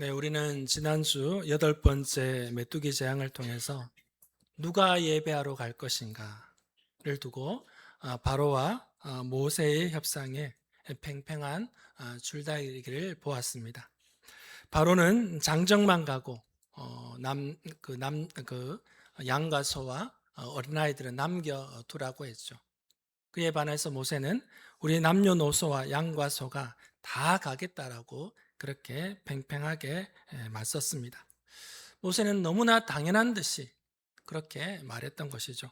네, 우리는 지난주 8번째 메뚜기 재앙을 통해서 누가 예배하러 갈 것인가를 두고 바로와 모세의 협상에 팽팽한 줄다리기를 보았습니다. 바로는 장정만 가고 양과 소와 어린아이들은 남겨두라고 했죠. 그에 반해서 모세는 우리 남녀노소와 양과 소가 다 가겠다라고 그렇게 팽팽하게 맞섰습니다. 모세는 너무나 당연한 듯이 그렇게 말했던 것이죠.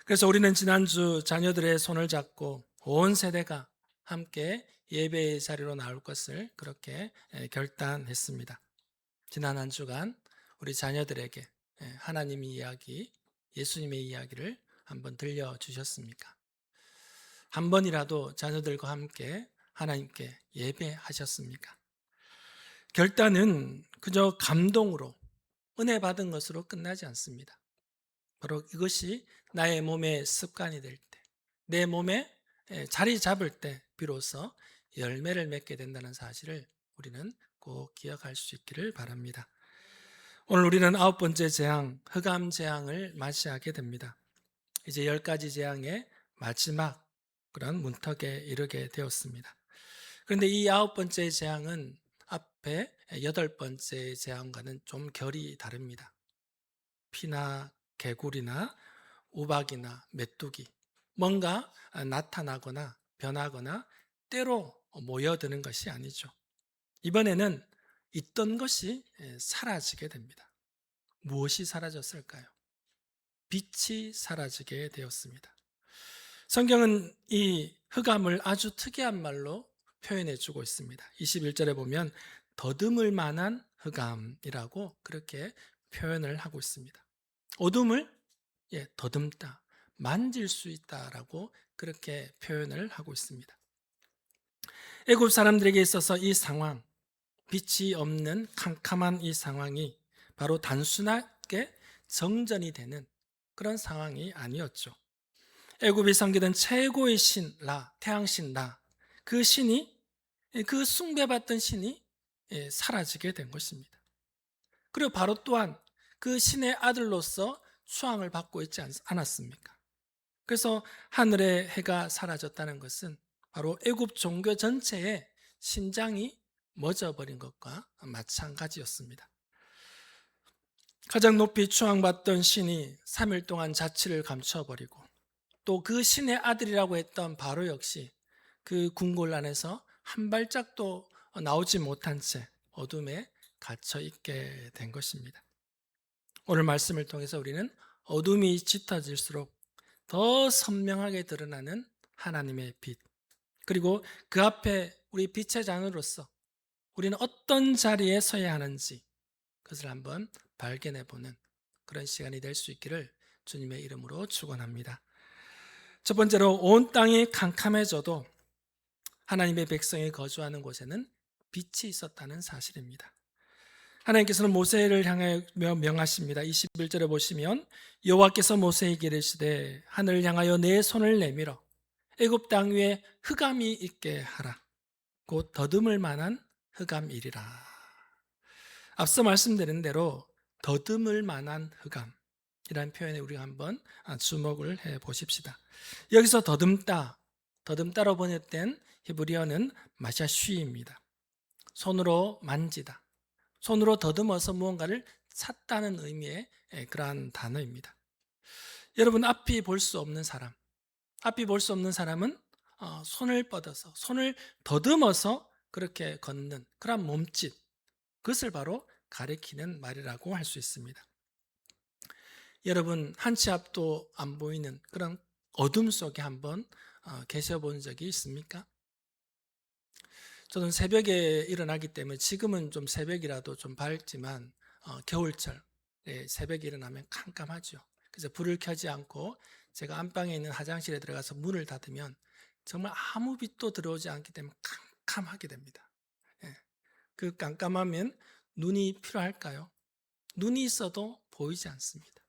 그래서 우리는 지난주 자녀들의 손을 잡고 온 세대가 함께 예배의 자리로 나올 것을 그렇게 결단했습니다. 지난 한 주간 우리 자녀들에게 하나님의 이야기, 예수님의 이야기를 한번 들려주셨습니까? 한 번이라도 자녀들과 함께 하나님께 예배하셨습니까? 결단은 그저 감동으로 은혜 받은 것으로 끝나지 않습니다. 바로 이것이 나의 몸의 습관이 될 때, 내 몸에 자리 잡을 때 비로소 열매를 맺게 된다는 사실을 우리는 꼭 기억할 수 있기를 바랍니다. 오늘 우리는 9번째 재앙, 흑암 재앙을 맞이하게 됩니다. 이제 10가지 재앙의 마지막 그런 문턱에 이르게 되었습니다. 그런데 이 9번째 재앙은 앞에 8번째 재앙과는 좀 결이 다릅니다. 피나 개구리나 우박이나 메뚜기, 뭔가 나타나거나 변하거나 때로 모여드는 것이 아니죠. 이번에는 있던 것이 사라지게 됩니다. 무엇이 사라졌을까요? 빛이 사라지게 되었습니다. 성경은 이 흑암을 아주 특이한 말로 표현해 주고 있습니다. 21절에 보면 더듬을 만한 흑암이라고 그렇게 표현을 하고 있습니다. 어둠을 더듬다, 만질 수 있다라고 그렇게 표현을 하고 있습니다. 애굽 사람들에게 있어서 이 상황, 빛이 없는 캄캄한 이 상황이 바로 단순하게 정전이 되는 그런 상황이 아니었죠. 애굽이 섬기던 최고의 신 라, 태양신 라, 그 신이 그 숭배받던 신이 사라지게 된 것입니다. 그리고 바로 또한 그 신의 아들로서 수왕을 받고 있지 않았습니까? 그래서 하늘의 해가 사라졌다는 것은 바로 애굽 종교 전체의 신장이 멎어버린 것과 마찬가지였습니다. 가장 높이 추앙받던 신이 3일 동안 자취를 감춰버리고 또 그 신의 아들이라고 했던 바로 역시 그 궁궐 안에서 한 발짝도 나오지 못한 채 어둠에 갇혀 있게 된 것입니다. 오늘 말씀을 통해서 우리는 어둠이 짙어질수록 더 선명하게 드러나는 하나님의 빛, 그리고 그 앞에 우리 빛의 잔으로서 우리는 어떤 자리에 서야 하는지 그것을 한번 발견해 보는 그런 시간이 될 수 있기를 주님의 이름으로 축원합니다. 첫 번째로 온 땅이 캄캄해져도 하나님의 백성이 거주하는 곳에는 빛이 있었다는 사실입니다. 하나님께서는 모세를 향하여 명하십니다. 21절에 보시면 여호와께서 모세에게 이르시되 하늘을 향하여 내 손을 내밀어 애굽 땅 위에 흑암이 있게 하라. 곧 더듬을 만한 흑암이리라. 앞서 말씀드린 대로 더듬을 만한 흑암이라는 표현에 우리가 한번 주목을 해 보십시다. 여기서 더듬다로 번역된 히브리어는 마샤쉬입니다. 손으로 만지다, 손으로 더듬어서 무언가를 찾다는 의미의 그러한 단어입니다. 여러분, 앞이 볼 수 없는 사람은 손을 뻗어서, 손을 더듬어서 그렇게 걷는 그런 몸짓, 그것을 바로 가리키는 말이라고 할 수 있습니다. 여러분, 한 치 앞도 안 보이는 그런 어둠 속에 한번 계셔본 적이 있습니까? 저는 새벽에 일어나기 때문에 지금은 좀 새벽이라도 좀 밝지만 겨울철 새벽에 일어나면 깜깜하죠. 그래서 불을 켜지 않고 제가 안방에 있는 화장실에 들어가서 문을 닫으면 정말 아무 빛도 들어오지 않기 때문에 캄캄하게 됩니다. 그 깜깜하면 눈이 필요할까요? 눈이 있어도 보이지 않습니다.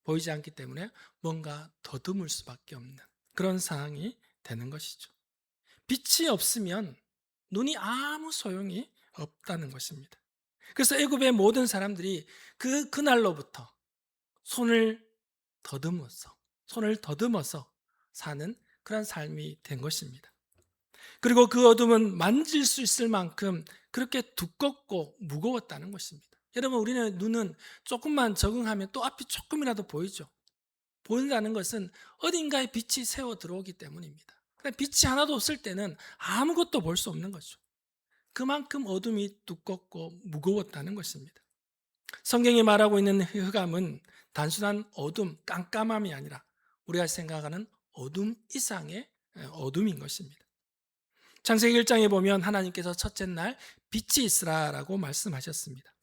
보이지 않기 때문에 뭔가 더듬을 수밖에 없는 그런 상황이 되는 것이죠. 빛이 없으면 눈이 아무 소용이 없다는 것입니다. 그래서 애굽의 모든 사람들이 그날로부터 손을 손을 더듬어서 사는 그런 삶이 된 것입니다. 그리고 그 어둠은 만질 수 있을 만큼 그렇게 두껍고 무거웠다는 것입니다. 여러분, 우리는 눈은 조금만 적응하면 또 앞이 조금이라도 보이죠. 보인다는 것은 어딘가에 빛이 새어 들어오기 때문입니다. 근데 빛이 하나도 없을 때는 아무것도 볼 수 없는 거죠. 그만큼 어둠이 두껍고 무거웠다는 것입니다. 성경이 말하고 있는 흑암은 단순한 어둠, 깜깜함이 아니라 우리가 생각하는 어둠 이상의 어둠인 것입니다. 창세기 1장에 보면 하나님께서 첫째 날 빛이 있으라라고 말씀하셨습니다.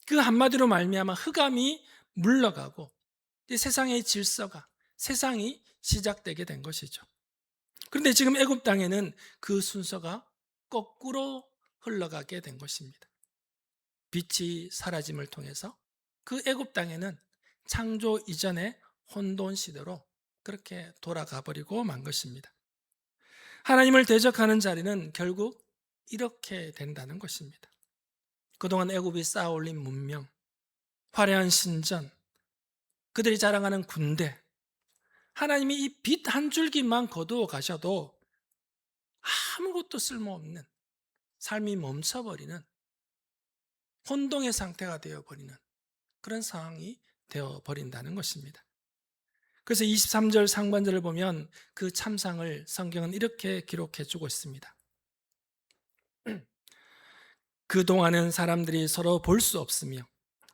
그 한마디로 말미암아 흑암이 물러가고 세상의 질서가, 세상이 시작되게 된 것이죠. 그런데 지금 애굽 땅에는 그 순서가 거꾸로 흘러가게 된 것입니다. 빛이 사라짐을 통해서 그 애굽 땅에는 창조 이전의 혼돈 시대로 그렇게 돌아가 버리고 만 것입니다. 하나님을 대적하는 자리는 결국 이렇게 된다는 것입니다. 그동안 애굽이 쌓아올린 문명, 화려한 신전, 그들이 자랑하는 군대, 하나님이 이 빛 한 줄기만 거두어 가셔도 아무것도 쓸모없는 삶이 멈춰버리는 혼동의 상태가 되어버리는 그런 상황이 되어버린다는 것입니다. 그래서 23절 상반절을 보면 그 참상을 성경은 이렇게 기록해 주고 있습니다. 그동안은 사람들이 서로 볼 수 없으며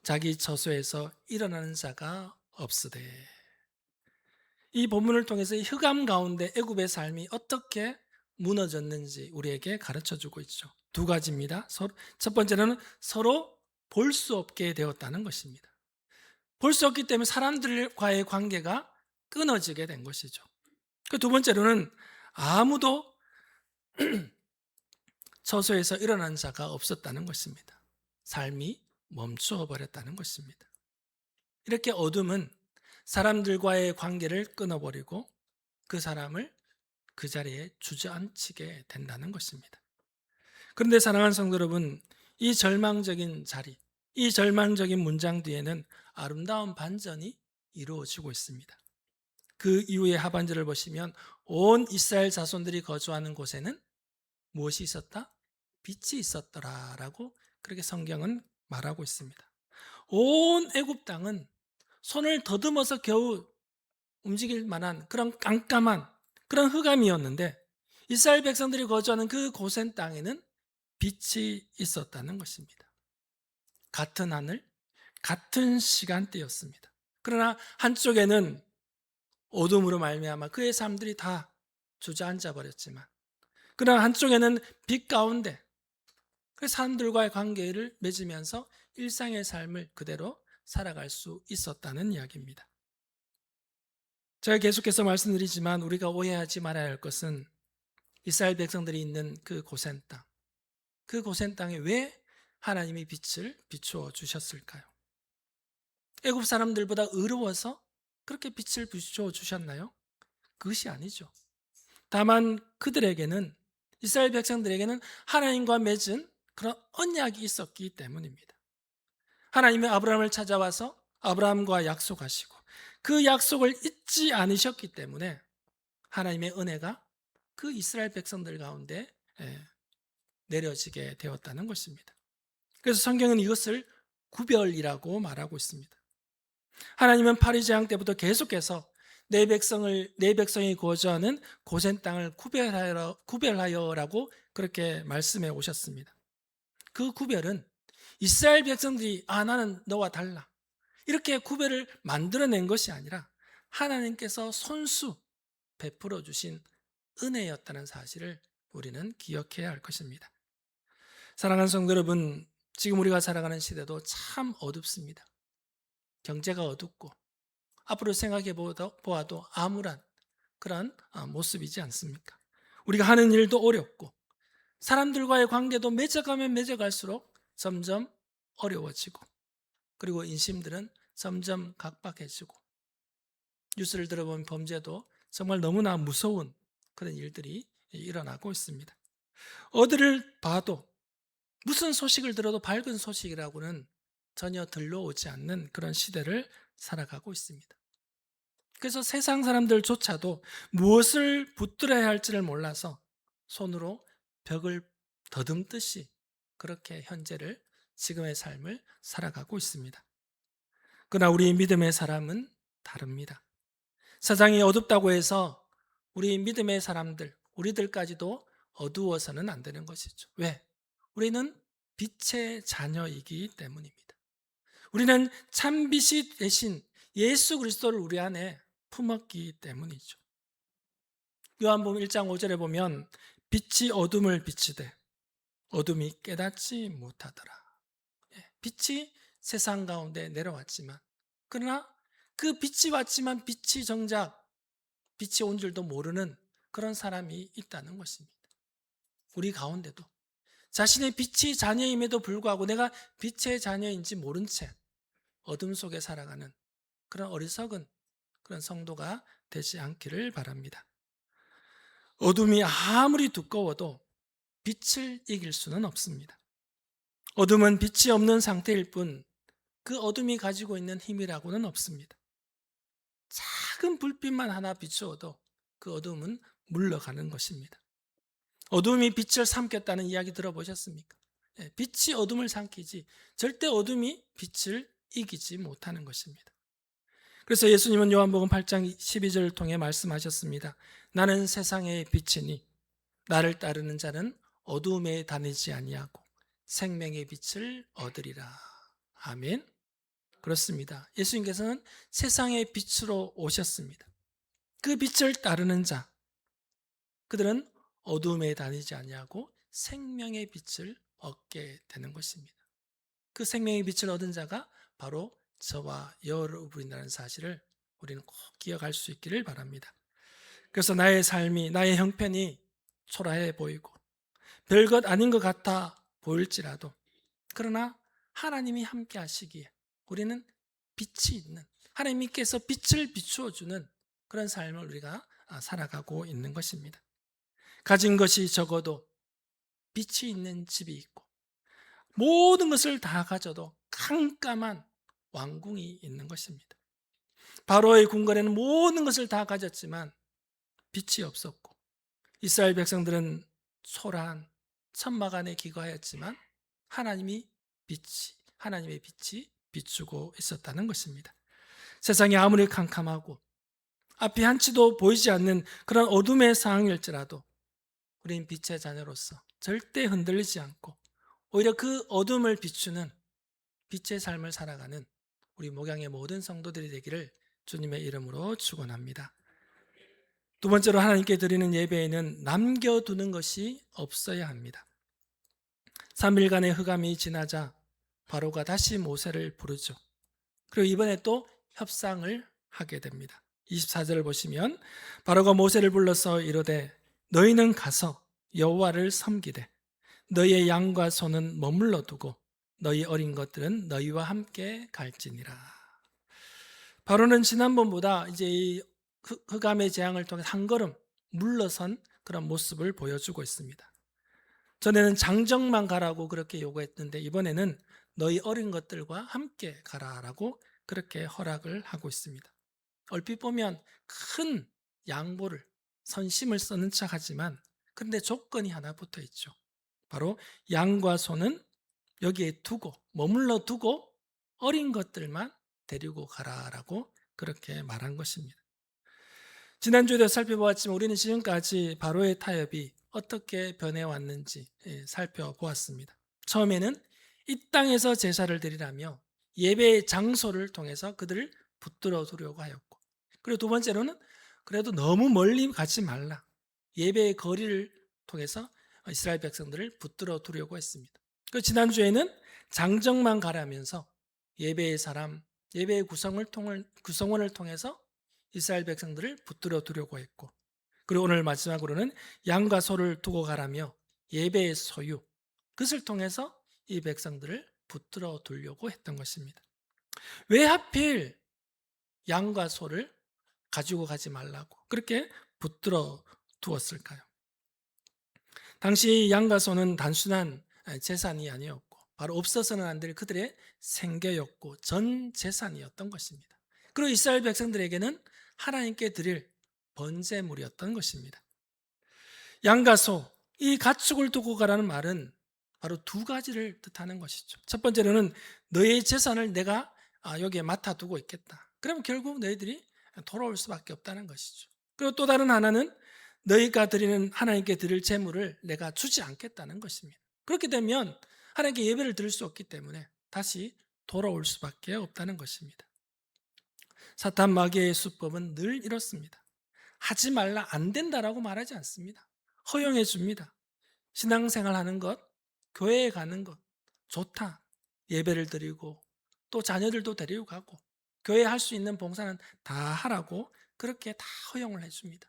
자기 처소에서 일어나는 자가 없으되. 이 본문을 통해서 이 흑암 가운데 애굽의 삶이 어떻게 무너졌는지 우리에게 가르쳐 주고 있죠. 두 가지입니다. 첫 번째는 서로 볼 수 없게 되었다는 것입니다. 볼 수 없기 때문에 사람들과의 관계가 끊어지게 된 것이죠. 그 두 번째로는 아무도 처소에서 일어난 자가 없었다는 것입니다. 삶이 멈추어 버렸다는 것입니다. 이렇게 어둠은 사람들과의 관계를 끊어버리고 그 사람을 그 자리에 주저앉히게 된다는 것입니다. 그런데 사랑하는 성도 여러분, 이 절망적인 자리, 이 절망적인 문장 뒤에는 아름다운 반전이 이루어지고 있습니다. 그 이후의 하반절을 보시면 온 이스라엘 자손들이 거주하는 곳에는 무엇이 있었다? 빛이 있었더라라고 그렇게 성경은 말하고 있습니다. 온 애굽 땅은 손을 더듬어서 겨우 움직일 만한 그런 깜깜한 그런 흑암이었는데 이스라엘 백성들이 거주하는 그 고센 땅에는 빛이 있었다는 것입니다. 같은 하늘, 같은 시간대였습니다. 그러나 한쪽에는 어둠으로 말미암아 그의 삶들이 다 주저앉아 버렸지만, 그러나 한쪽에는 빛 가운데 그 사람들과의 관계를 맺으면서 일상의 삶을 그대로 살아갈 수 있었다는 이야기입니다. 제가 계속해서 말씀드리지만 우리가 오해하지 말아야 할 것은 이스라엘 백성들이 있는 그 고센 땅, 그 고센 땅에 왜 하나님이 빛을 비추어 주셨을까요? 애굽 사람들보다 의로워서 그렇게 빛을 비추어 주셨나요? 그것이 아니죠. 다만 그들에게는, 이스라엘 백성들에게는 하나님과 맺은 그런 언약이 있었기 때문입니다. 하나님이 아브라함을 찾아와서 아브라함과 약속하시고 그 약속을 잊지 않으셨기 때문에 하나님의 은혜가 그 이스라엘 백성들 가운데 내려지게 되었다는 것입니다. 그래서 성경은 이것을 구별이라고 말하고 있습니다. 하나님은 파리제왕 때부터 계속해서 내 백성이 거주하는 고센 땅을 구별하여라고 그렇게 말씀해 오셨습니다. 그 구별은 이스라엘 백성들이 나는 너와 달라 이렇게 구별을 만들어낸 것이 아니라 하나님께서 손수 베풀어 주신 은혜였다는 사실을 우리는 기억해야 할 것입니다. 사랑하는 성도 여러분, 지금 우리가 살아가는 시대도 참 어둡습니다. 경제가 어둡고 앞으로 생각해 보아도 암울한 그런 모습이지 않습니까? 우리가 하는 일도 어렵고 사람들과의 관계도 맺어가면 맺어갈수록 점점 어려워지고, 그리고 인심들은 점점 각박해지고, 뉴스를 들어보면 범죄도 정말 너무나 무서운 그런 일들이 일어나고 있습니다. 어디를 봐도 무슨 소식을 들어도 밝은 소식이라고는 전혀 들려오지 않는 그런 시대를 살아가고 있습니다. 그래서 세상 사람들조차도 무엇을 붙들어야 할지를 몰라서 손으로 벽을 더듬듯이 그렇게 현재를, 지금의 삶을 살아가고 있습니다. 그러나 우리 믿음의 사람은 다릅니다. 세상이 어둡다고 해서 우리 믿음의 사람들, 우리들까지도 어두워서는 안 되는 것이죠. 왜? 우리는 빛의 자녀이기 때문입니다. 우리는 참빛이 대신 예수 그리스도를 우리 안에 품었기 때문이죠. 요한복음 1장 5절에 보면 빛이 어둠을 비치되 어둠이 깨닫지 못하더라. 빛이 세상 가운데 내려왔지만, 그러나 그 빛이 왔지만 빛이 정작 빛이 온 줄도 모르는 그런 사람이 있다는 것입니다. 우리 가운데도 자신의 빛이 자녀임에도 불구하고 내가 빛의 자녀인지 모른 채 어둠 속에 살아가는 그런 어리석은 그런 성도가 되지 않기를 바랍니다. 어둠이 아무리 두꺼워도 빛을 이길 수는 없습니다. 어둠은 빛이 없는 상태일 뿐 그 어둠이 가지고 있는 힘이라고는 없습니다. 작은 불빛만 하나 비추어도 그 어둠은 물러가는 것입니다. 어둠이 빛을 삼켰다는 이야기 들어보셨습니까? 빛이 어둠을 삼키지 절대 어둠이 빛을 이기지 못하는 것입니다. 그래서 예수님은 요한복음 8장 12절을 통해 말씀하셨습니다. 나는 세상의 빛이니 나를 따르는 자는 어두움에 다니지 아니하고 생명의 빛을 얻으리라. 아멘. 그렇습니다. 예수님께서는 세상의 빛으로 오셨습니다. 그 빛을 따르는 자, 그들은 어두움에 다니지 아니하고 생명의 빛을 얻게 되는 것입니다. 그 생명의 빛을 얻은 자가 바로 저와 여러분이라는 사실을 우리는 꼭 기억할 수 있기를 바랍니다. 그래서 나의 삶이, 나의 형편이 초라해 보이고 별것 아닌 것 같아 보일지라도, 그러나 하나님이 함께 하시기에 우리는 빛이 있는, 하나님께서 빛을 비추어 주는 그런 삶을 우리가 살아가고 있는 것입니다. 가진 것이 적어도 빛이 있는 집이 있고 모든 것을 다 가져도 깜깜한 왕궁이 있는 것입니다. 바로의 궁궐에는 모든 것을 다 가졌지만 빛이 없었고, 이스라엘 백성들은 초라한 천막 안에 기거하였지만 하나님의 빛이 비추고 있었다는 것입니다. 세상이 아무리 캄캄하고 앞이 한치도 보이지 않는 그런 어둠의 상황일지라도 우리는 빛의 자녀로서 절대 흔들리지 않고 오히려 그 어둠을 비추는 빛의 삶을 살아가는 우리 목양의 모든 성도들이 되기를 주님의 이름으로 축원합니다. 두 번째로 하나님께 드리는 예배에는 남겨두는 것이 없어야 합니다. 3일간의 흑암이 지나자 바로가 다시 모세를 부르죠. 그리고 이번에 또 협상을 하게 됩니다. 24절을 보시면 바로가 모세를 불러서 이르되 너희는 가서 여호와를 섬기되 너희의 양과 소는 머물러 두고 너희 어린 것들은 너희와 함께 갈지니라. 바로는 지난번보다 이제 이 흑암의 재앙을 통해 한 걸음 물러선 그런 모습을 보여주고 있습니다. 전에는 장정만 가라고 그렇게 요구했는데 이번에는 너희 어린 것들과 함께 가라라고 그렇게 허락을 하고 있습니다. 얼핏 보면 큰 양보를, 선심을 써는 척하지만 그런데 조건이 하나 붙어 있죠. 바로 양과 소는 여기에 두고, 머물러 두고 어린 것들만 데리고 가라라고 그렇게 말한 것입니다. 지난주에도 살펴보았지만 우리는 지금까지 바로의 타협이 어떻게 변해왔는지 살펴보았습니다. 처음에는 이 땅에서 제사를 드리라며 예배의 장소를 통해서 그들을 붙들어 두려고 하였고, 그리고 두 번째로는 그래도 너무 멀리 가지 말라, 예배의 거리를 통해서 이스라엘 백성들을 붙들어 두려고 했습니다. 그 지난주에는 장정만 가라면서 예배의 구성원을 통해서 이스라엘 백성들을 붙들어 두려고 했고, 그리고 오늘 마지막으로는 양과 소를 두고 가라며 예배의 소유, 그것을 통해서 이 백성들을 붙들어 두려고 했던 것입니다. 왜 하필 양과 소를 가지고 가지 말라고 그렇게 붙들어 두었을까요? 당시 양과 소는 단순한 재산이 아니었고 바로 없어서는 안 될 그들의 생계였고 전 재산이었던 것입니다. 그리고 이스라엘 백성들에게는 하나님께 드릴 번제물이었던 것입니다. 양과 소, 이 가축을 두고 가라는 말은 바로 두 가지를 뜻하는 것이죠. 첫 번째로는 너의 재산을 내가 여기에 맡아두고 있겠다. 그러면 결국 너희들이 돌아올 수밖에 없다는 것이죠. 그리고 또 다른 하나는 너희가 드리는 하나님께 드릴 재물을 내가 주지 않겠다는 것입니다. 그렇게 되면 하나님께 예배를 드릴 수 없기 때문에 다시 돌아올 수밖에 없다는 것입니다. 사탄 마귀의 수법은 늘 이렇습니다. 하지 말라, 안 된다라고 말하지 않습니다. 허용해 줍니다. 신앙생활 하는 것, 교회에 가는 것 좋다. 예배를 드리고 또 자녀들도 데리고 가고 교회에 할 수 있는 봉사는 다 하라고 그렇게 다 허용을 해줍니다.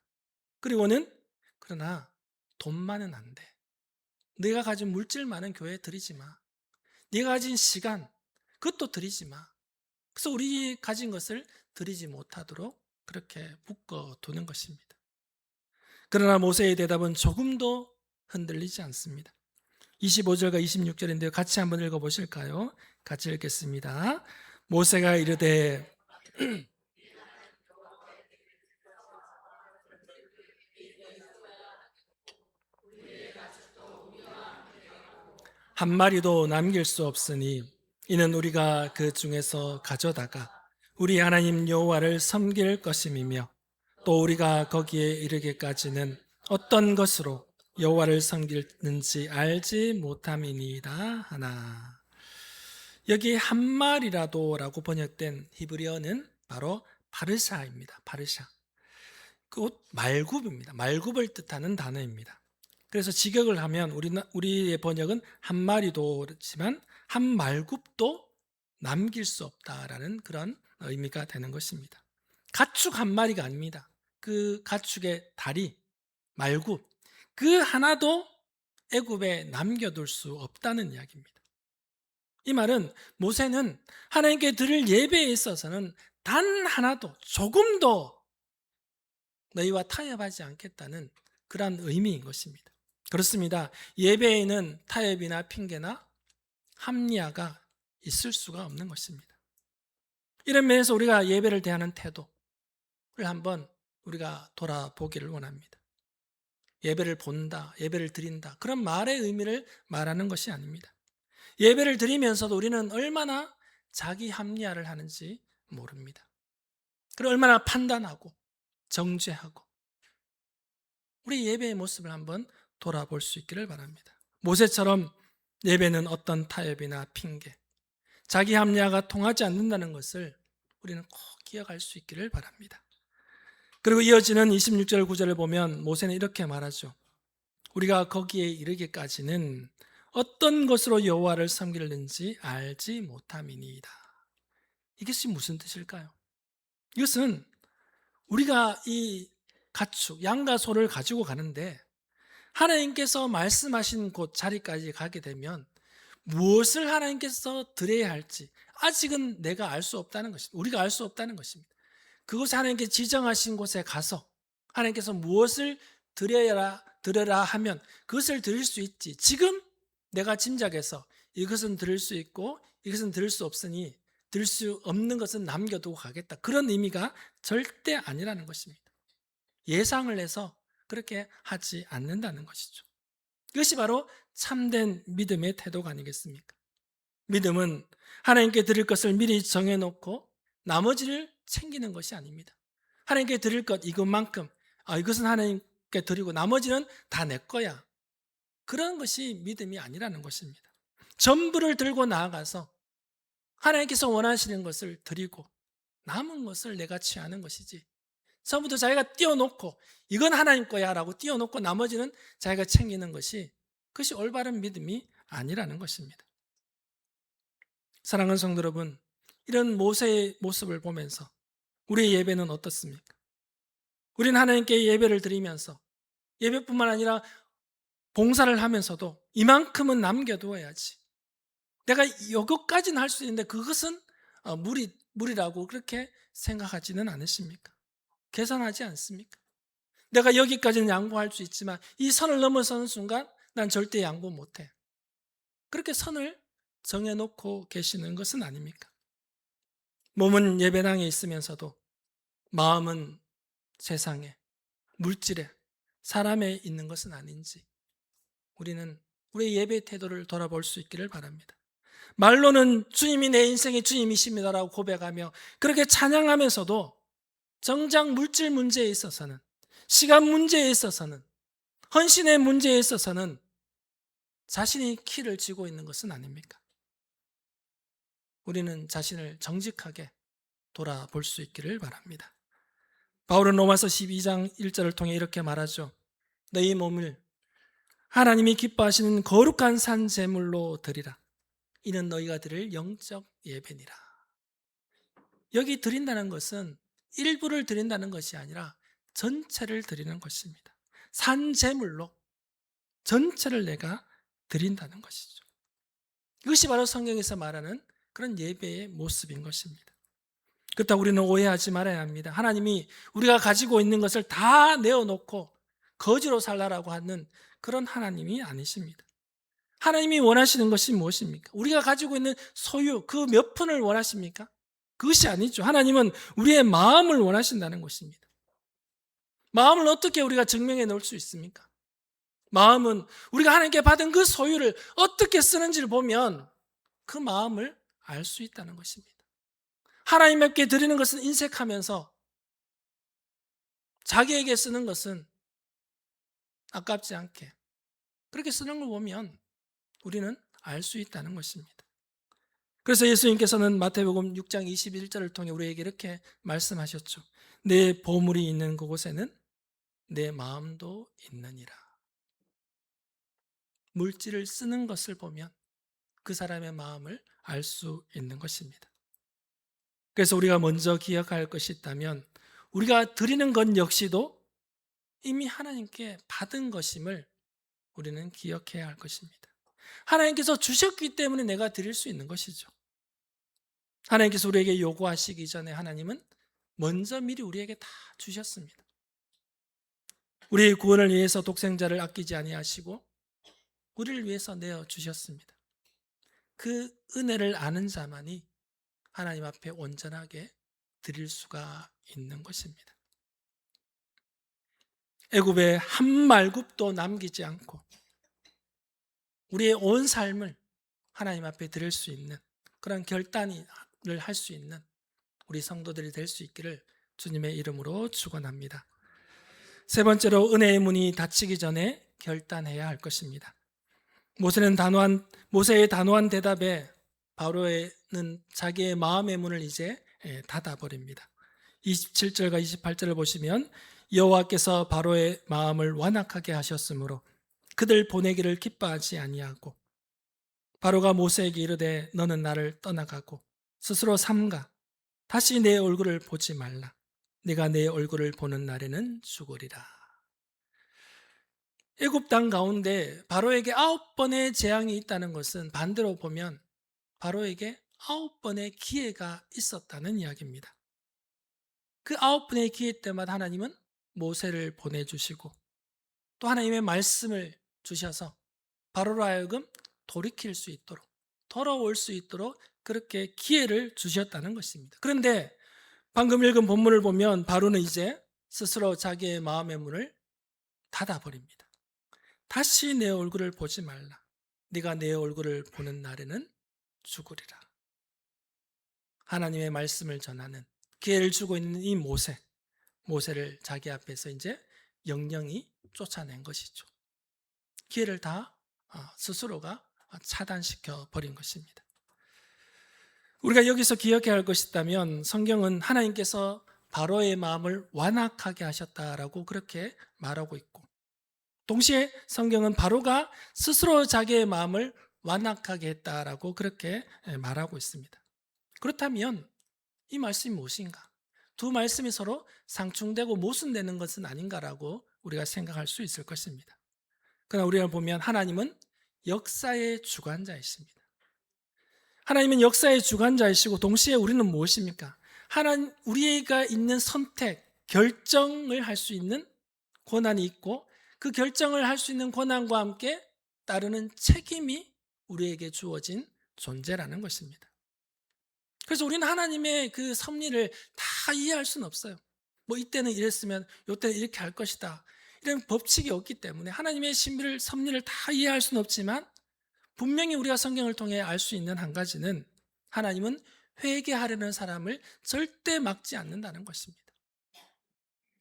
그리고는 그러나 돈만은 안 돼. 네가 가진 물질만은 교회에 드리지 마. 네가 가진 시간 그것도 드리지 마. 그래서 우리 가진 것을 드리지 못하도록 그렇게 묶어두는 것입니다. 그러나 모세의 대답은 조금도 흔들리지 않습니다. 25절과 26절인데요. 같이 한번 읽어보실까요? 같이 읽겠습니다. 모세가 이르되 한 마리도 남길 수 없으니 이는 우리가 그 중에서 가져다가 우리 하나님 여호와를 섬길 것임이며 또 우리가 거기에 이르기까지는 어떤 것으로 여호와를 섬기는지 알지 못함이니이다 하나. 여기 한 마리라도라고 번역된 히브리어는 바로 바르샤입니다. 바르샤. 곧 말굽입니다. 말굽을 뜻하는 단어입니다. 그래서 직역을 하면 우리의 번역은 한 마리도지만 한 말굽도 남길 수 없다라는 그런 의미가 되는 것입니다. 가축 한 마리가 아닙니다. 그 가축의 다리, 말굽 그 하나도 애굽에 남겨둘 수 없다는 이야기입니다. 이 말은 모세는 하나님께 드릴 예배에 있어서는 단 하나도 조금도 너희와 타협하지 않겠다는 그러한 의미인 것입니다. 그렇습니다. 예배에는 타협이나 핑계나 합리화가 있을 수가 없는 것입니다. 이런 면에서 우리가 예배를 대하는 태도를 한번 우리가 돌아보기를 원합니다. 예배를 본다, 예배를 드린다 그런 말의 의미를 말하는 것이 아닙니다. 예배를 드리면서도 우리는 얼마나 자기 합리화를 하는지 모릅니다. 그리고 얼마나 판단하고 정죄하고 우리 예배의 모습을 한번 돌아볼 수 있기를 바랍니다. 모세처럼 예배는 어떤 타협이나 핑계, 자기 합리화가 통하지 않는다는 것을 우리는 꼭 기억할 수 있기를 바랍니다. 그리고 이어지는 26절 9절을 보면 모세는 이렇게 말하죠. 우리가 거기에 이르기까지는 어떤 것으로 여호와를 섬기는지 알지 못함이니이다. 이것이 무슨 뜻일까요? 이것은 우리가 이 가축, 양과 소를 가지고 가는데 하나님께서 말씀하신 곳 자리까지 가게 되면 무엇을 하나님께서 드려야 할지 아직은 내가 알 수 없다는 것입니다. 우리가 알 수 없다는 것입니다. 그곳에 하나님께 지정하신 곳에 가서 하나님께서 무엇을 드려라 하면 그것을 드릴 수 있지. 지금 내가 짐작해서 이것은 드릴 수 있고 이것은 드릴 수 없으니 드릴 수 없는 것은 남겨두고 가겠다. 그런 의미가 절대 아니라는 것입니다. 예상을 해서 그렇게 하지 않는다는 것이죠. 이것이 바로 참된 믿음의 태도가 아니겠습니까? 믿음은 하나님께 드릴 것을 미리 정해놓고 나머지를 챙기는 것이 아닙니다. 하나님께 드릴 것 이것만큼 이것은 하나님께 드리고 나머지는 다 내 거야. 그런 것이 믿음이 아니라는 것입니다. 전부를 들고 나아가서 하나님께서 원하시는 것을 드리고 남은 것을 내가 취하는 것이지 처음부터 자기가 띄워놓고 이건 하나님 거야 라고 띄워놓고 나머지는 자기가 챙기는 것이 그것이 올바른 믿음이 아니라는 것입니다. 사랑하는 성도 여러분, 이런 모세의 모습을 보면서 우리의 예배는 어떻습니까? 우리는 하나님께 예배를 드리면서 예배뿐만 아니라 봉사를 하면서도 이만큼은 남겨두어야지. 내가 이것까지는 할 수 있는데 그것은 무리라고 그렇게 생각하지는 않으십니까? 계산하지 않습니까? 내가 여기까지는 양보할 수 있지만 이 선을 넘어서는 순간 난 절대 양보 못해. 그렇게 선을 정해놓고 계시는 것은 아닙니까? 몸은 예배당에 있으면서도 마음은 세상에, 물질에, 사람에 있는 것은 아닌지 우리는 우리의 예배 태도를 돌아볼 수 있기를 바랍니다. 말로는 주님이 내 인생의 주님이십니다라고 고백하며 그렇게 찬양하면서도 정작 물질 문제에 있어서는, 시간 문제에 있어서는, 헌신의 문제에 있어서는 자신이 키를 쥐고 있는 것은 아닙니까? 우리는 자신을 정직하게 돌아볼 수 있기를 바랍니다. 바울은 로마서 12장 1절을 통해 이렇게 말하죠. 너희 몸을 하나님이 기뻐하시는 거룩한 산 제물로 드리라. 이는 너희가 드릴 영적 예배니라. 여기 드린다는 것은 일부를 드린다는 것이 아니라 전체를 드리는 것입니다. 산 제물로 전체를 내가 드린다는 것이죠. 이것이 바로 성경에서 말하는 그런 예배의 모습인 것입니다. 그렇다고 우리는 오해하지 말아야 합니다. 하나님이 우리가 가지고 있는 것을 다 내어놓고 거지로 살라라고 하는 그런 하나님이 아니십니다. 하나님이 원하시는 것이 무엇입니까? 우리가 가지고 있는 소유, 그 몇 푼을 원하십니까? 그것이 아니죠. 하나님은 우리의 마음을 원하신다는 것입니다. 마음을 어떻게 우리가 증명해 놓을 수 있습니까? 마음은 우리가 하나님께 받은 그 소유를 어떻게 쓰는지를 보면 그 마음을 알 수 있다는 것입니다. 하나님께 드리는 것은 인색하면서 자기에게 쓰는 것은 아깝지 않게 그렇게 쓰는 걸 보면 우리는 알 수 있다는 것입니다. 그래서 예수님께서는 마태복음 6장 21절을 통해 우리에게 이렇게 말씀하셨죠. 내 보물이 있는 그곳에는 내 마음도 있느니라. 물질을 쓰는 것을 보면 그 사람의 마음을 알 수 있는 것입니다. 그래서 우리가 먼저 기억할 것이 있다면 우리가 드리는 것 역시도 이미 하나님께 받은 것임을 우리는 기억해야 할 것입니다. 하나님께서 주셨기 때문에 내가 드릴 수 있는 것이죠. 하나님께서 우리에게 요구하시기 전에 하나님은 먼저 미리 우리에게 다 주셨습니다. 우리의 구원을 위해서 독생자를 아끼지 아니하시고 우리를 위해서 내어 주셨습니다. 그 은혜를 아는 자만이 하나님 앞에 온전하게 드릴 수가 있는 것입니다. 애굽에 한 말굽도 남기지 않고 우리의 온 삶을 하나님 앞에 드릴 수 있는 그런 결단을 할 수 있는 우리 성도들이 될 수 있기를 주님의 이름으로 축원합니다. 세 번째로 은혜의 문이 닫히기 전에 결단해야 할 것입니다. 모세의 단호한 대답에 바로는 자기의 마음의 문을 이제 닫아버립니다. 27절과 28절을 보시면 여호와께서 바로의 마음을 완악하게 하셨으므로 그들 보내기를 기뻐하지 아니하고 바로가 모세에게 이르되 너는 나를 떠나가고 스스로 삼가 다시 내 얼굴을 보지 말라. 네가 내 얼굴을 보는 날에는 죽으리라. 애굽 땅 가운데 바로에게 9번의 재앙이 있다는 것은 반대로 보면 바로에게 9번의 기회가 있었다는 이야기입니다. 그 9번의 기회 때마다 하나님은 모세를 보내주시고 또 하나님의 말씀을 주셔서 바로로 하여금 돌이킬 수 있도록 돌아올 수 있도록 그렇게 기회를 주셨다는 것입니다. 그런데 방금 읽은 본문을 보면 바로는 이제 스스로 자기의 마음의 문을 닫아버립니다. 다시 내 얼굴을 보지 말라. 네가 내 얼굴을 보는 날에는 죽으리라. 하나님의 말씀을 전하는 기회를 주고 있는 이 모세를 자기 앞에서 이제 영영이 쫓아낸 것이죠. 기회를 다 스스로가 차단시켜 버린 것입니다. 우리가 여기서 기억해야 할 것이 있다면 성경은 하나님께서 바로의 마음을 완악하게 하셨다라고 그렇게 말하고 있고 동시에 성경은 바로가 스스로 자기의 마음을 완악하게 했다라고 그렇게 말하고 있습니다. 그렇다면 이 말씀이 무엇인가? 두 말씀이 서로 상충되고 모순되는 것은 아닌가라고 우리가 생각할 수 있을 것입니다. 그러나 우리가 보면 하나님은 역사의 주관자이십니다. 하나님은 역사의 주관자이시고 동시에 우리는 무엇입니까? 우리가 있는 선택, 결정을 할 수 있는 권한이 있고 그 결정을 할 수 있는 권한과 함께 따르는 책임이 우리에게 주어진 존재라는 것입니다. 그래서 우리는 하나님의 그 섭리를 다 이해할 수는 없어요. 뭐 이때는 이랬으면 이때는 이렇게 할 것이다, 이런 법칙이 없기 때문에 하나님의 신비를, 섭리를 다 이해할 수는 없지만, 분명히 우리가 성경을 통해 알 수 있는 한 가지는 하나님은 회개하려는 사람을 절대 막지 않는다는 것입니다.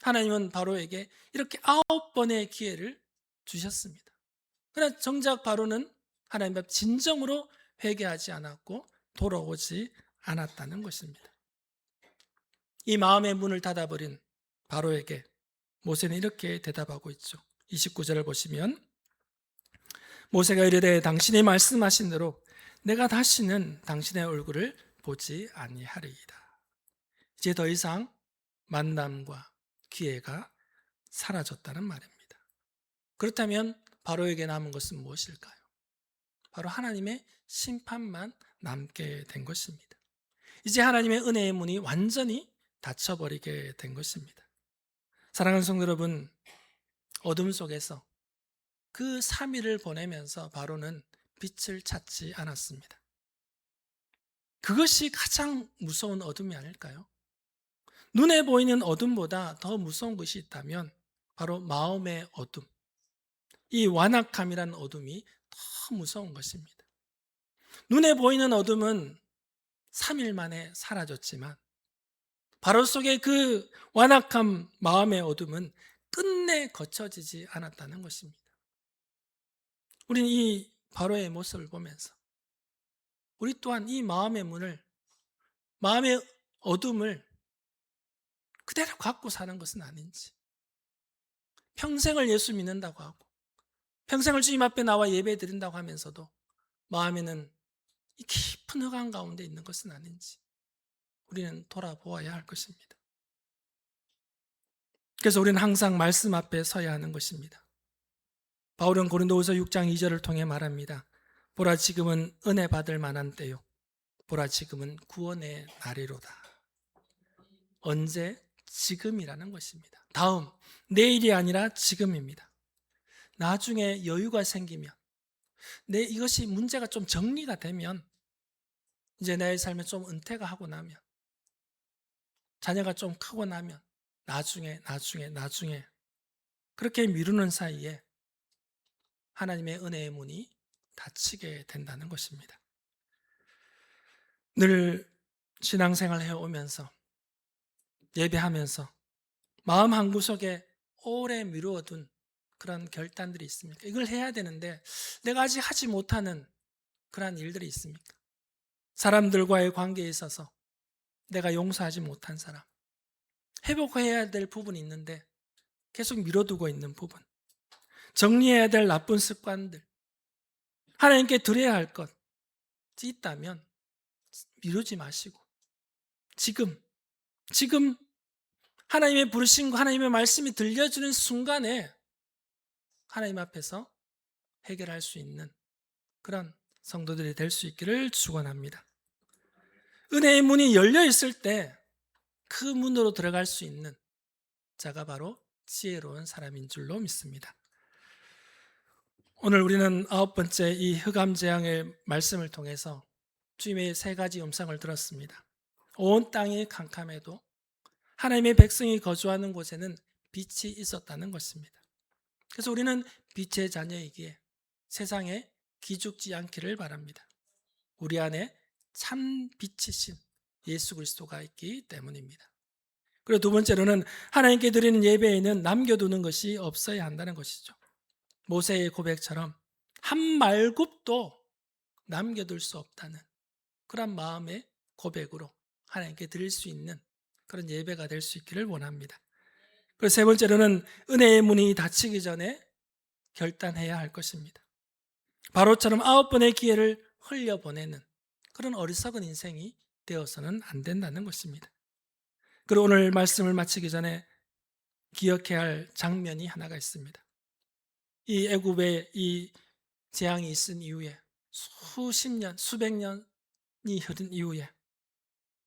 하나님은 바로에게 이렇게 9번의 기회를 주셨습니다. 그러나 정작 바로는 하나님 앞 진정으로 회개하지 않았고 돌아오지 않았다는 것입니다. 이 마음의 문을 닫아버린 바로에게 모세는 이렇게 대답하고 있죠. 29절을 보시면, 모세가 이르되 당신이 말씀하신 대로 내가 다시는 당신의 얼굴을 보지 아니하리이다. 이제 더 이상 만남과 기회가 사라졌다는 말입니다. 그렇다면 바로에게 남은 것은 무엇일까요? 바로 하나님의 심판만 남게 된 것입니다. 이제 하나님의 은혜의 문이 완전히 닫혀버리게 된 것입니다. 사랑하는 성도 여러분, 어둠 속에서 그 3일을 보내면서 바로는 빛을 찾지 않았습니다. 그것이 가장 무서운 어둠이 아닐까요? 눈에 보이는 어둠보다 더 무서운 것이 있다면 바로 마음의 어둠, 이 완악함이라는 어둠이 더 무서운 것입니다. 눈에 보이는 어둠은 3일 만에 사라졌지만 바로 속에 그 완악함, 마음의 어둠은 끝내 거쳐지지 않았다는 것입니다. 우리는 이 바로의 모습을 보면서 우리 또한 이 마음의 문을, 마음의 어둠을 그대로 갖고 사는 것은 아닌지, 평생을 예수 믿는다고 하고 평생을 주님 앞에 나와 예배 드린다고 하면서도 마음에는 이 깊은 흑암 가운데 있는 것은 아닌지 우리는 돌아보아야 할 것입니다. 그래서 우리는 항상 말씀 앞에 서야 하는 것입니다. 바울은 고린도후서 6장 2절을 통해 말합니다. 보라 지금은 은혜 받을 만한 때요, 보라 지금은 구원의 날이로다. 언제? 지금이라는 것입니다. 다음, 내일이 아니라 지금입니다. 나중에 여유가 생기면, 이것이 문제가 좀 정리가 되면, 이제 내 삶에 좀 은퇴가 하고 나면, 자녀가 좀 크고 나면 나중에 그렇게 미루는 사이에 하나님의 은혜의 문이 닫히게 된다는 것입니다. 늘 신앙생활 해오면서, 예배하면서 마음 한구석에 오래 미루어둔 그런 결단들이 있습니까? 이걸 해야 되는데 내가 아직 하지 못하는 그런 일들이 있습니까? 사람들과의 관계에 있어서 내가 용서하지 못한 사람, 회복해야 될 부분이 있는데 계속 미뤄두고 있는 부분, 정리해야 될 나쁜 습관들, 하나님께 드려야 할 것이 있다면 미루지 마시고 지금 하나님의 부르심과 하나님의 말씀이 들려주는 순간에 하나님 앞에서 해결할 수 있는 그런 성도들이 될 수 있기를 축원합니다. 은혜의 문이 열려 있을 때 그 문으로 들어갈 수 있는 자가 바로 지혜로운 사람인 줄로 믿습니다. 오늘 우리는 9번째 이 흑암 재앙의 말씀을 통해서 주님의 3가지 음성을 들었습니다. 온 땅이 캄캄해도 하나님의 백성이 거주하는 곳에는 빛이 있었다는 것입니다. 그래서 우리는 빛의 자녀이기에 세상에 기죽지 않기를 바랍니다. 우리 안에 참 빛이신 예수 그리스도가 있기 때문입니다. 그리고 두 번째로는 하나님께 드리는 예배에는 남겨두는 것이 없어야 한다는 것이죠. 모세의 고백처럼 한 말굽도 남겨둘 수 없다는 그런 마음의 고백으로 하나님께 드릴 수 있는 그런 예배가 될 수 있기를 원합니다. 그리고 세 번째로는 은혜의 문이 닫히기 전에 결단해야 할 것입니다. 바로처럼 9번의 기회를 흘려보내는 그런 어리석은 인생이 되어서는 안 된다는 것입니다. 그리고 오늘 말씀을 마치기 전에 기억해야 할 장면이 하나가 있습니다. 이 애굽의 이 재앙이 있은 이후에 수십 년, 수백 년이 흐른 이후에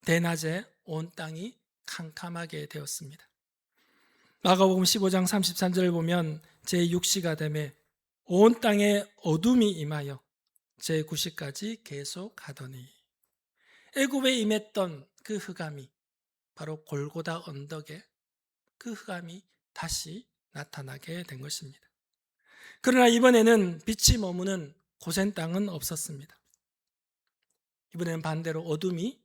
대낮에 온 땅이 캄캄하게 되었습니다. 마가복음 15장 33절을 보면 제6시가 되매 온 땅에 어둠이 임하여 제90까지 계속하더니 애굽에 임했던 그 흑암이 바로 골고다 언덕에 그 흑암이 다시 나타나게 된 것입니다. 그러나 이번에는 빛이 머무는 고센 땅은 없었습니다. 이번에는 반대로 어둠이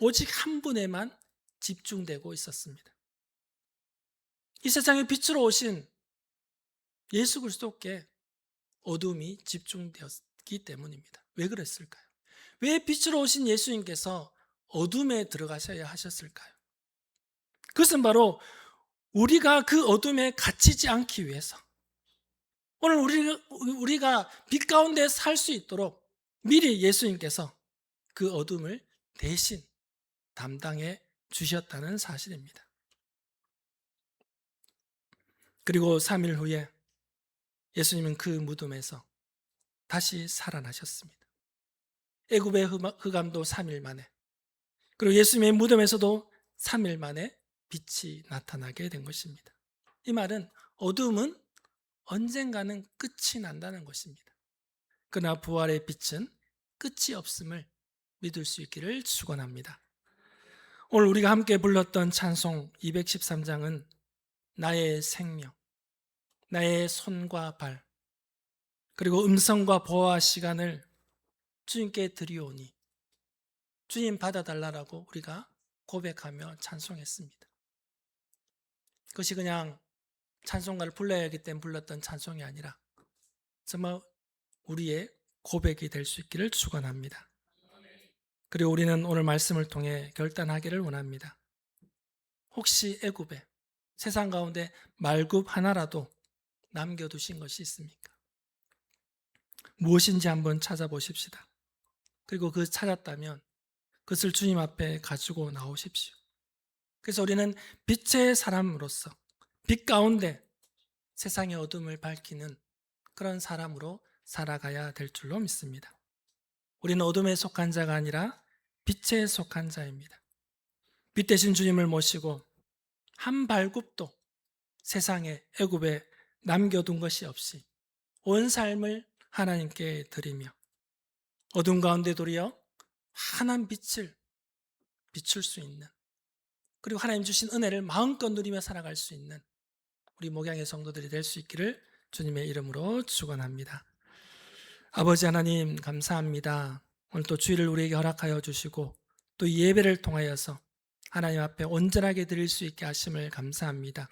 오직 한 분에만 집중되고 있었습니다. 이 세상에 빛으로 오신 예수 그리스도께 어둠이 집중되었기 때문입니다. 왜 그랬을까요? 왜 빛으로 오신 예수님께서 어둠에 들어가셔야 하셨을까요? 그것은 바로 우리가 그 어둠에 갇히지 않기 위해서, 오늘 우리가 빛 가운데 살 수 있도록 미리 예수님께서 그 어둠을 대신 담당해 주셨다는 사실입니다. 그리고 3일 후에 예수님은 그 무덤에서 다시 살아나셨습니다. 애굽의 흑암도 3일 만에, 그리고 예수님의 무덤에서도 3일 만에 빛이 나타나게 된 것입니다. 이 말은 어둠은 언젠가는 끝이 난다는 것입니다. 그러나 부활의 빛은 끝이 없음을 믿을 수 있기를 축원합니다. 오늘 우리가 함께 불렀던 찬송 213장은 나의 생명, 나의 손과 발, 그리고 음성과 보아 시간을 주님께 드리오니 주님 받아달라고 우리가 고백하며 찬송했습니다. 그것이 그냥 찬송가를 불러야 하기 때문에 불렀던 찬송이 아니라 정말 우리의 고백이 될 수 있기를 축원합니다. 그리고 우리는 오늘 말씀을 통해 결단하기를 원합니다. 혹시 애굽에 세상 가운데 말굽 하나라도 남겨두신 것이 있습니까? 무엇인지 한번 찾아보십시다. 그리고 그 찾았다면 그것을 주님 앞에 가지고 나오십시오. 그래서 우리는 빛의 사람으로서 빛 가운데 세상의 어둠을 밝히는 그런 사람으로 살아가야 될 줄로 믿습니다. 우리는 어둠에 속한 자가 아니라 빛에 속한 자입니다. 빛 대신 주님을 모시고 한 발굽도 세상에 애굽에 남겨둔 것이 없이 온 삶을 하나님께 드리며 어둠 가운데 도리어 환한 빛을 비출 수 있는, 그리고 하나님 주신 은혜를 마음껏 누리며 살아갈 수 있는 우리 목양의 성도들이 될 수 있기를 주님의 이름으로 축원합니다. 아버지 하나님 감사합니다. 오늘 또 주일을 우리에게 허락하여 주시고 또 예배를 통하여서 하나님 앞에 온전하게 드릴 수 있게 하심을 감사합니다.